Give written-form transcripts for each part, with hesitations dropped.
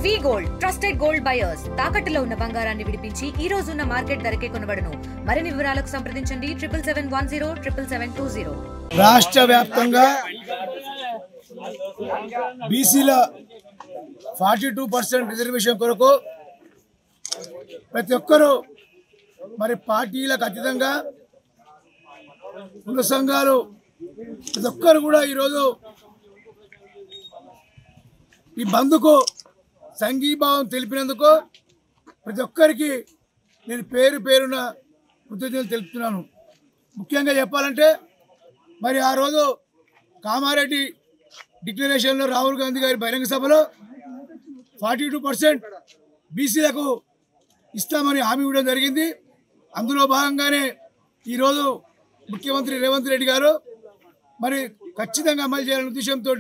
వి gold trusted gold buyers తాకట్టులో ఉన్న బంగారాన్ని విడిపించి ఈ రోజు ఉన్న మార్కెట్ ధరకే కొనబడును. మరిన్ని వివరాలకు సంప్రదించండి 7710 రాష్ట్ర వ్యాప్తంగా బీసీల 42% రిజర్వేషన్ కొరకు ప్రతి ఒక్కరూ మరి పార్టీలకు అతీతంగా కుల సంఘాలు ప్రతి ఒక్కరు కూడా ఈరోజు ఈ బంద్కు సంఘీభావం తెలిపినందుకు ప్రతి ఒక్కరికి నేను పేరు పేరున కృతజ్ఞతలు తెలుపుతున్నాను. ముఖ్యంగా చెప్పాలంటే మరి ఆ రోజు కామారెడ్డి డిక్లరేషన్లో రాహుల్ గాంధీ గారి బహిరంగ సభలో 42% బీసీలకు ఇస్తామని హామీ ఇవ్వడం జరిగింది. అందులో భాగంగానే ఈరోజు ముఖ్యమంత్రి రేవంత్ రెడ్డి గారు మరి ఖచ్చితంగా అమలు చేయాలనే ఉద్దేశంతో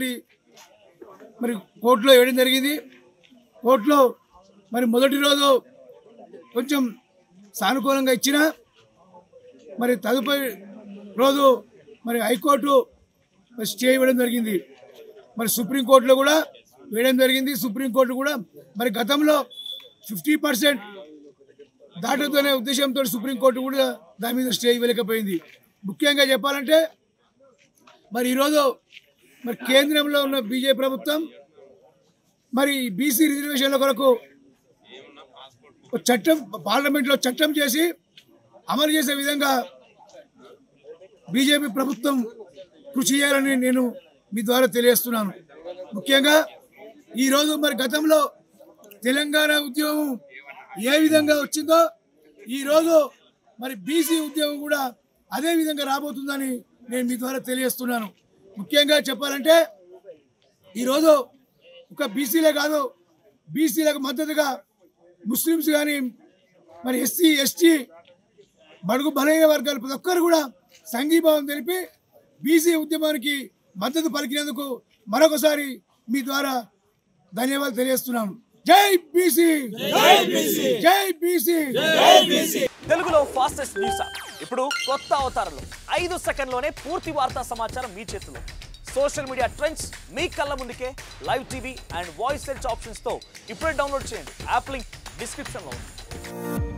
మరి కోర్టులో వేయడం జరిగింది. కోర్టులో మరి మొదటి రోజు కొంచెం సానుకూలంగా ఇచ్చిన మరి తదుపరి రోజు మరి హైకోర్టు స్టే ఇవ్వడం జరిగింది. మరి సుప్రీంకోర్టులో కూడా వేయడం జరిగింది. సుప్రీంకోర్టు కూడా మరి గతంలో 50% దాటుతోనే ఉద్దేశంతో సుప్రీంకోర్టు కూడా దాని మీద స్టే ఇవ్వలేకపోయింది. ముఖ్యంగా చెప్పాలంటే మరి ఈరోజు మరి కేంద్రంలో ఉన్న బీజేపీ ప్రభుత్వం మరి బీసీ రిజర్వేషన్ల కొరకు చట్టం పార్లమెంట్లో చట్టం చేసి అమలు చేసే విధంగా బీజేపీ ప్రభుత్వం కృషి చేయాలని నేను మీ ద్వారా తెలియజేస్తున్నాను. ముఖ్యంగా ఈరోజు మరి గతంలో తెలంగాణ ఉద్యమం ఏ విధంగా వచ్చిందో ఈరోజు మరి బీసీ ఉద్యమం కూడా అదే విధంగా రాబోతుందని నేను మీ ద్వారా తెలియజేస్తున్నాను. ముఖ్యంగా చెప్పాలంటే ఈరోజు ఒక బీసీలే కాదు, బీసీలకు మద్దతుగా ముస్లిమ్స్ కానీ మరి ఎస్సీ ఎస్టీ బడుగు బలహీన వర్గాలు ప్రతి ఒక్కరు కూడా సంఘీభావం తెలిపి బీసీ ఉద్యమానికి మద్దతు పలికినందుకు మరొకసారి మీ ద్వారా ధన్యవాదాలు తెలియజేస్తున్నాను. జై బీసీ, జై బీసీ. తెలుగులో ఫాస్టెస్ట్ న్యూస్ ఇప్పుడు కొత్త అవతారంలో 5 సెకండ్లోనే పూర్తి వార్తా సమాచారం మీ చేతిలో. సోషల్ మీడియా ట్రెండ్స్ మీ కళ్ళ ముందుకే live TV and voice search options తో ఇప్పుడే డౌన్లోడ్ చేయండి. యాప్ లింక్ డిస్క్రిప్షన్ లో ఉంది.